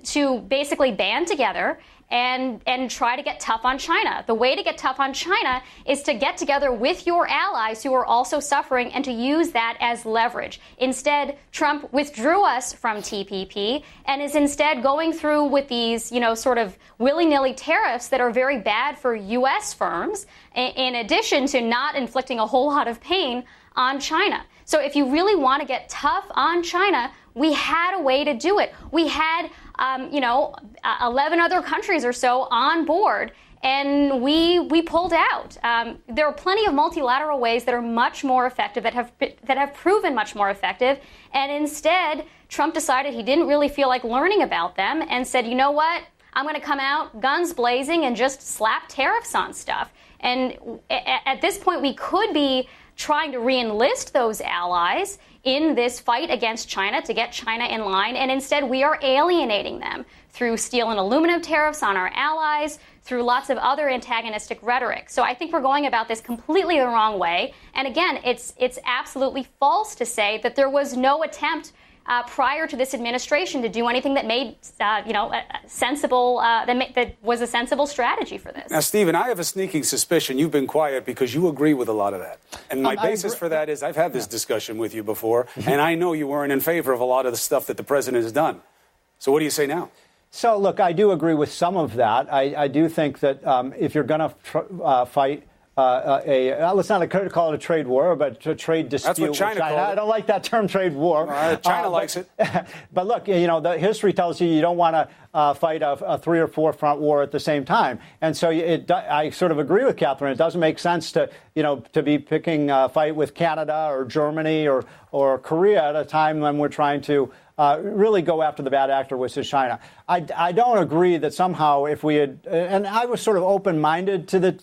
to basically band together and try to get tough on China. The way to get tough on China is to get together with your allies who are also suffering and to use that as leverage. Instead, Trump withdrew us from TPP and is instead going through with these, sort of willy-nilly tariffs that are very bad for U.S. firms, in addition to not inflicting a whole lot of pain on China. So if you really want to get tough on China, we had a way to do it. We had 11 other countries or so on board, and we pulled out. There are plenty of multilateral ways that are much more effective, that have proven much more effective, and instead, Trump decided he didn't really feel like learning about them and said, you know what, I'm going to come out guns blazing and just slap tariffs on stuff. And at this point, we could be trying to re-enlist those allies in this fight against China to get China in line, and instead we are alienating them through steel and aluminum tariffs on our allies, through lots of other antagonistic rhetoric. So I think we're going about this completely the wrong way. And again, it's absolutely false to say that there was no attempt prior to this administration to do anything that made, sensible, that was a sensible strategy for this. Now, Stephen, I have a sneaking suspicion you've been quiet because you agree with a lot of that. And my basis for that is I've had this discussion with you before, and I know you weren't in favor of a lot of the stuff that the president has done. So what do you say now? So, look, I do agree with some of that. I do think that if you're going to fight let's not call it a trade war, but a trade dispute. That's what China called it. I don't like that term, trade war. China likes it. But look, the history tells you don't want to fight a 3 or 4 front war at the same time. And so I sort of agree with Catherine. It doesn't make sense to be picking a fight with Canada or Germany or Korea at a time when we're trying to really go after the bad actor, which is China. I don't agree that somehow if we had, and I was sort of open-minded to the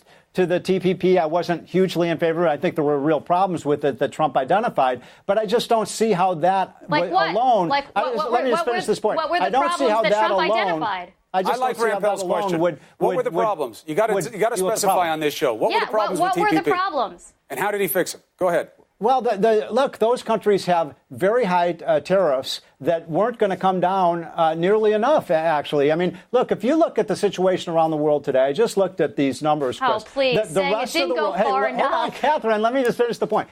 TPP. I wasn't hugely in favor. I think there were real problems with it that Trump identified, but I just don't see how that alone. Let me just finish this point. What were the problems that Trump identified? I like Rampell's question. What were the problems? You got to specify on this show. What were the problems with TPP? What were the problems? And how did he fix them? Go ahead. Well, look, those countries have very high tariffs that weren't going to come down nearly enough, actually. I mean, look, if you look at the situation around the world today, I just looked at these numbers, Chris. Oh, please, the rest of the world, enough. Hold on, Catherine, let me just finish the point.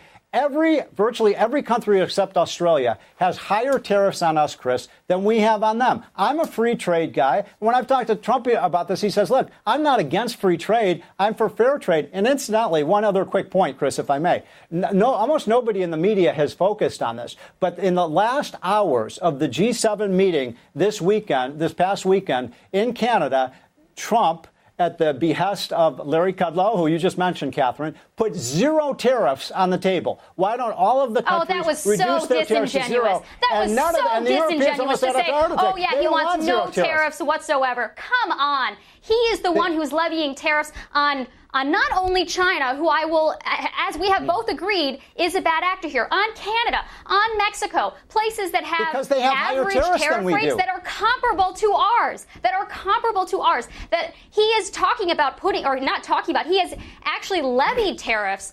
Virtually every country except Australia has higher tariffs on us, Chris, than we have on them. I'm a free trade guy. When I've talked to Trump about this, he says, look, I'm not against free trade. I'm for fair trade. And incidentally, one other quick point, Chris, if I may. Almost nobody in the media has focused on this. But in the last hours of the G7 meeting this past weekend in Canada, Trump, at the behest of Larry Kudlow, who you just mentioned, Catherine, put 0 tariffs on the table. Why don't all of the countries reduce their tariffs to 0? That was so disingenuous to say, oh, yeah, he wants no tariffs whatsoever. Come on. He is the one who's levying tariffs on not only China, who I will, as we have both agreed, is a bad actor here, on Canada, on Mexico, places that have average tariff rates that are comparable to ours, that he is talking about putting, or not talking about, he has actually levied tariffs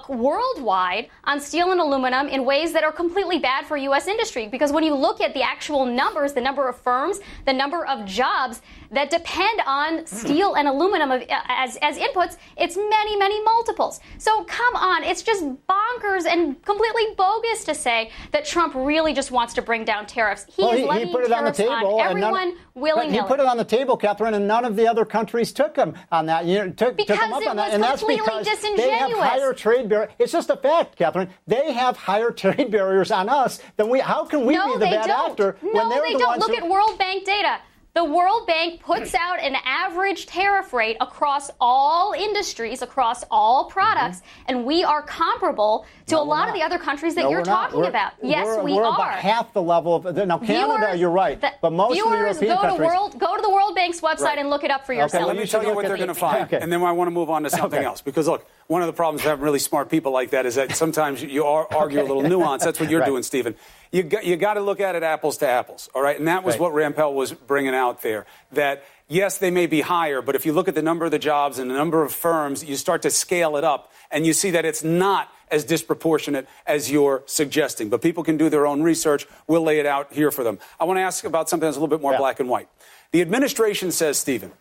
worldwide on steel and aluminum in ways that are completely bad for U.S. industry. Because when you look at the actual numbers, the number of firms, the number of jobs that depend on steel and aluminum as inputs, it's many, many multiples. So come on, it's just bonkers and completely bogus to say that Trump really just wants to bring down tariffs. He put it on the table, on everyone willy-nilly. He put it on the table, Catherine, and none of the other countries took him on that. Took him up on that, and that's because they have higher trade barriers. It's just a fact, Catherine. They have higher trade barriers on us than we. How can we be the bad actor when they're the ones? Look at World Bank data. The World Bank puts out an average tariff rate across all industries, across all products, and we are comparable to a lot of the other countries that you're talking about. Yes, we are. We're about half the level of now. Canada, you're right, but most of the European countries. Go to the World Bank's website and look it up for yourself. Okay, let me tell you what they're going to find, and then I want to move on to something else. Because look, one of the problems with having really smart people like that is that sometimes you argue a little nuance. That's what you're doing, Stephen. You got to look at it apples to apples, all right? And that was what Rampell was bringing out there, that, yes, they may be higher, but if you look at the number of the jobs and the number of firms, you start to scale it up, and you see that it's not as disproportionate as you're suggesting. But people can do their own research. We'll lay it out here for them. I want to ask about something that's a little bit more black and white. The administration says, Stephen,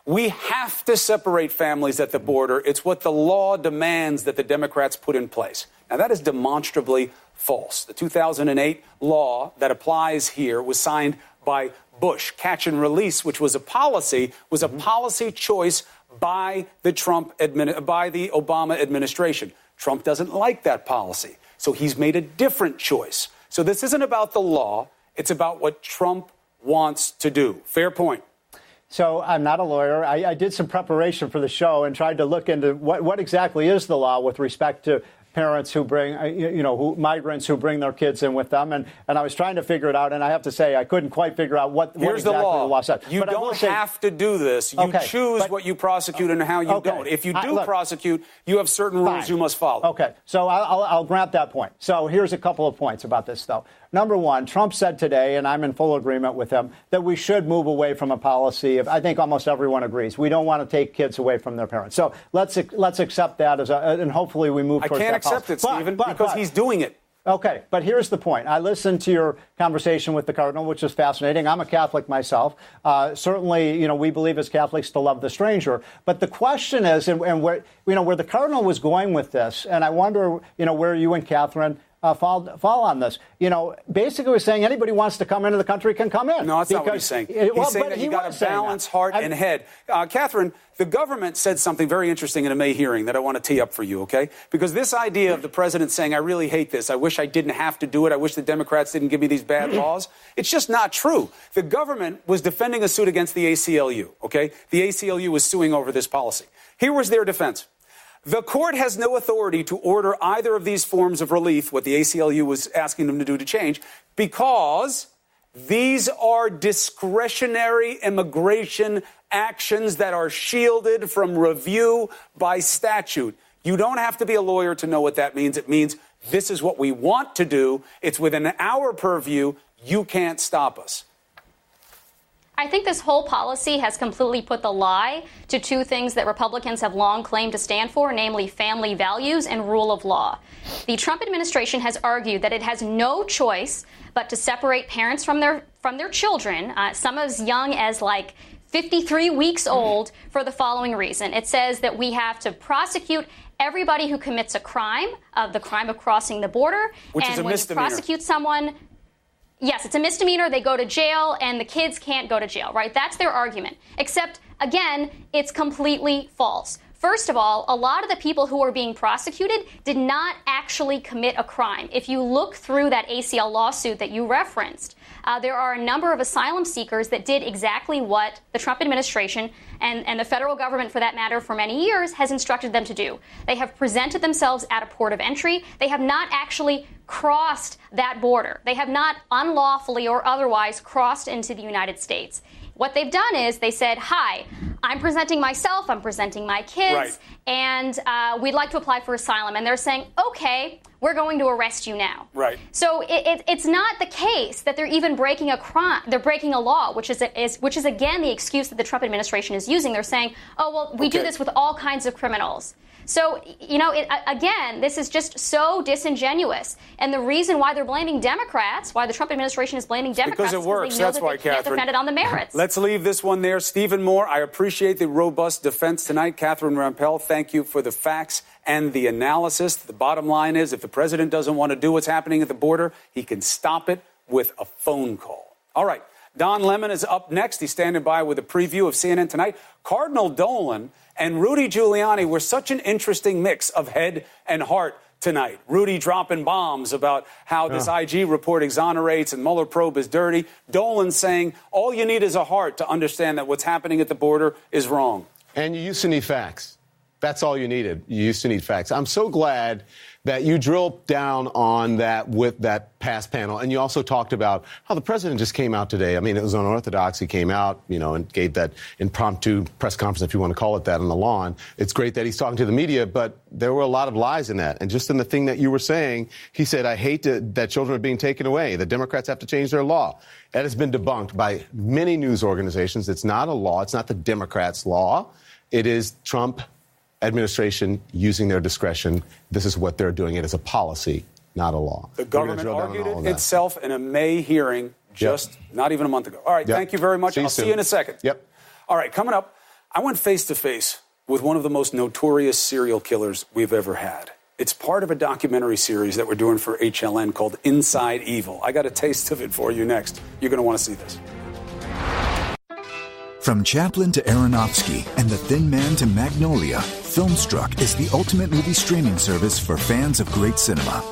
we have to separate families at the border. It's what the law demands that the Democrats put in place. Now, that is demonstrably false. The 2008 law that applies here was signed by Bush. Catch and release, which was a policy choice by the Obama administration. Trump doesn't like that policy, so he's made a different choice. So this isn't about the law. It's about what Trump wants to do. Fair point. So I'm not a lawyer. I did some preparation for the show and tried to look into what exactly is the law with respect to parents who bring, migrants who bring their kids in with them. And I was trying to figure it out. And I have to say, I couldn't quite figure out what exactly the law said. You don't have to do this. You choose what you prosecute and how you don't. If you do prosecute, you have certain rules you must follow. Okay. So I'll grant that point. So here's a couple of points about this, though. Number one, Trump said today, and I'm in full agreement with him, that we should move away from a policy of, I think almost everyone agrees, we don't want to take kids away from their parents. So let's accept that and hopefully we move towards that policy. I can't accept it, Stephen, because he's doing it. Okay, but here's the point. I listened to your conversation with the Cardinal, which is fascinating. I'm a Catholic myself. Certainly, we believe as Catholics to love the stranger. But the question is, and where the Cardinal was going with this, and I wonder, where you and Catherine fall on this. Basically we're saying anybody who wants to come into the country can come in. No, that's not what he's saying. He's saying that you got to balance heart and head. Catherine, the government said something very interesting in a May hearing that I want to tee up for you, okay? Because this idea of the president saying, I really hate this. I wish I didn't have to do it. I wish the Democrats didn't give me these bad laws. It's just not true. The government was defending a suit against the ACLU, okay? The ACLU was suing over this policy. Here was their defense. The court has no authority to order either of these forms of relief, what the ACLU was asking them to do to change, because these are discretionary immigration actions that are shielded from review by statute. You don't have to be a lawyer to know what that means. It means this is what we want to do. It's within our purview. You can't stop us. I think this whole policy has completely put the lie to two things that Republicans have long claimed to stand for, namely family values and rule of law. The Trump administration has argued that it has no choice but to separate parents from their children, some as young as 53 weeks old, for the following reason. It says that we have to prosecute everybody who commits a crime, the crime of crossing the border. Which is a misdemeanor. When you prosecute someone, yes, it's a misdemeanor. They go to jail, and the kids can't go to jail, right? That's their argument. Except, again, it's completely false. First of all, a lot of the people who are being prosecuted did not actually commit a crime. If you look through that ACL lawsuit that you referenced, there are a number of asylum seekers that did exactly what the Trump administration and the federal government, for that matter, for many years, has instructed them to do. They have presented themselves at a port of entry. They have not actually crossed that border. They have not unlawfully or otherwise crossed into the United States. What they've done is they said, hi, I'm presenting myself, I'm presenting my kids, and we'd like to apply for asylum. And they're saying, okay, we're going to arrest you now. Right. So it's not the case that they're even breaking a crime. They're breaking a law, which is again the excuse that the Trump administration is using. They're saying, oh, well, we do this with all kinds of criminals. So, again, this is just so disingenuous. And the reason why they're blaming Democrats, why the Trump administration is blaming Democrats, because it works. They know That's why, they can't Catherine. defend it on the merits. Let's leave this one there. Stephen Moore, I appreciate the robust defense tonight. Catherine Rampell, thank you for the facts and the analysis. The bottom line is, if the president doesn't want to do what's happening at the border, he can stop it with a phone call. All right. Don Lemon is up next. He's standing by with a preview of CNN Tonight. Cardinal Dolan and Rudy Giuliani were such an interesting mix of head and heart tonight. Rudy dropping bombs about how this IG report exonerates and Mueller probe is dirty. Dolan saying all you need is a heart to understand that what's happening at the border is wrong. And you used to need facts. That's all you needed. You used to need facts. I'm so glad that you drilled down on that with that past panel. And you also talked about how the president just came out today. I mean, it was unorthodox. He came out, and gave that impromptu press conference, if you want to call it that, on the lawn. It's great that he's talking to the media, but there were a lot of lies in that. And just in the thing that you were saying, he said, I hate that children are being taken away. The Democrats have to change their law. That has been debunked by many news organizations. It's not a law. It's not the Democrats' law. It is Trump administration using their discretion. This is what they're doing. It is a policy, not a law. The government argued it itself in a May hearing just not even a month ago. All right, thank you very much. I'll see you in a second. Yep. All right, coming up, I went face-to-face with one of the most notorious serial killers we've ever had. It's part of a documentary series that we're doing for HLN called Inside Evil. I got a taste of it for you next. You're going to want to see this. From Chaplin to Aronofsky and The Thin Man to Magnolia, Filmstruck is the ultimate movie streaming service for fans of great cinema.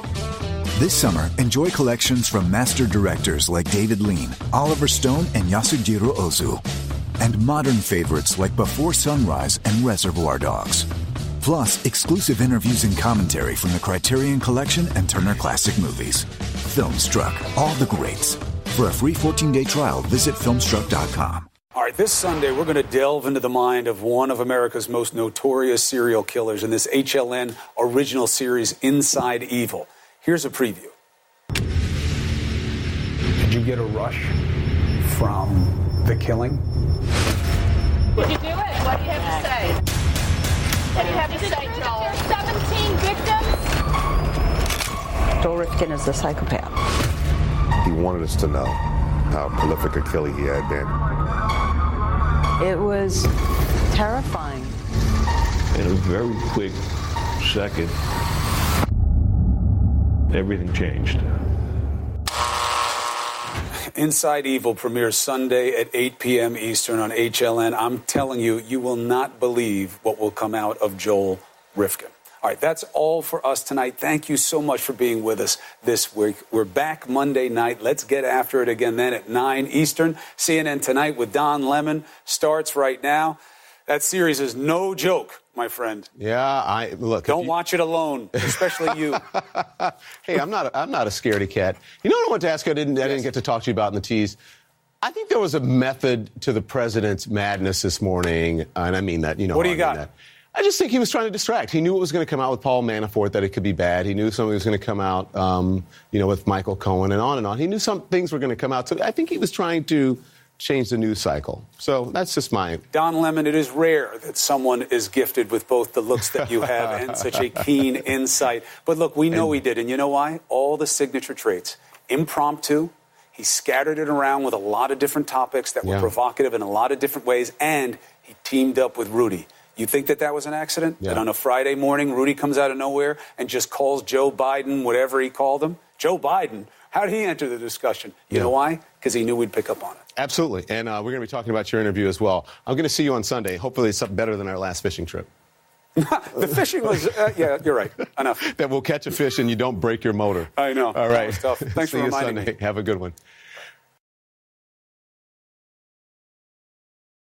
This summer, enjoy collections from master directors like David Lean, Oliver Stone, and Yasujiro Ozu, and modern favorites like Before Sunrise and Reservoir Dogs. Plus, exclusive interviews and commentary from the Criterion Collection and Turner Classic Movies. Filmstruck, all the greats. For a free 14-day trial, visit filmstruck.com. All right, this Sunday, we're going to delve into the mind of one of America's most notorious serial killers in this HLN original series, Inside Evil. Here's a preview. Did you get a rush from the killing? Did you do it? What do you have to say? What do you have to say, Joel? 17 victims? Tourist Rifkin is the psychopath. He wanted us to know how prolific a killer he had been. It was terrifying. In a very quick second, everything changed. Inside Evil premieres Sunday at 8 p.m. Eastern on HLN. I'm telling you, you will not believe what will come out of Joel Rifkin. All right, that's all for us tonight. Thank you so much for being with us this week. We're back Monday night. Let's get after it again then at 9 Eastern. CNN Tonight with Don Lemon starts right now. That series is no joke, my friend. Yeah, Don't watch it alone, especially you. Hey, I'm not a scaredy cat. You know what I want to ask you? I didn't get to talk to you about in the tease. I think there was a method to the president's madness this morning, and I mean that. What do you got? I just think he was trying to distract. He knew what was going to come out with Paul Manafort, that it could be bad. He knew something was going to come out, with Michael Cohen and on and on. He knew some things were going to come out. So I think he was trying to change the news cycle. So that's just my... Don Lemon, it is rare that someone is gifted with both the looks that you have and such a keen insight. But look, we know he did. And you know why? All the signature traits. Impromptu. He scattered it around with a lot of different topics that were provocative in a lot of different ways. And he teamed up with Rudy. You think that was an accident? Yeah. That on a Friday morning, Rudy comes out of nowhere and just calls Joe Biden, whatever he called him? Joe Biden. How did he enter the discussion? You know why? Because he knew we'd pick up on it. Absolutely. And we're going to be talking about your interview as well. I'm going to see you on Sunday. Hopefully it's something better than our last fishing trip. The fishing was, yeah, you're right. Enough. That we'll catch a fish and you don't break your motor. I know. All right. That was tough. Thanks for reminding me. Have a good one.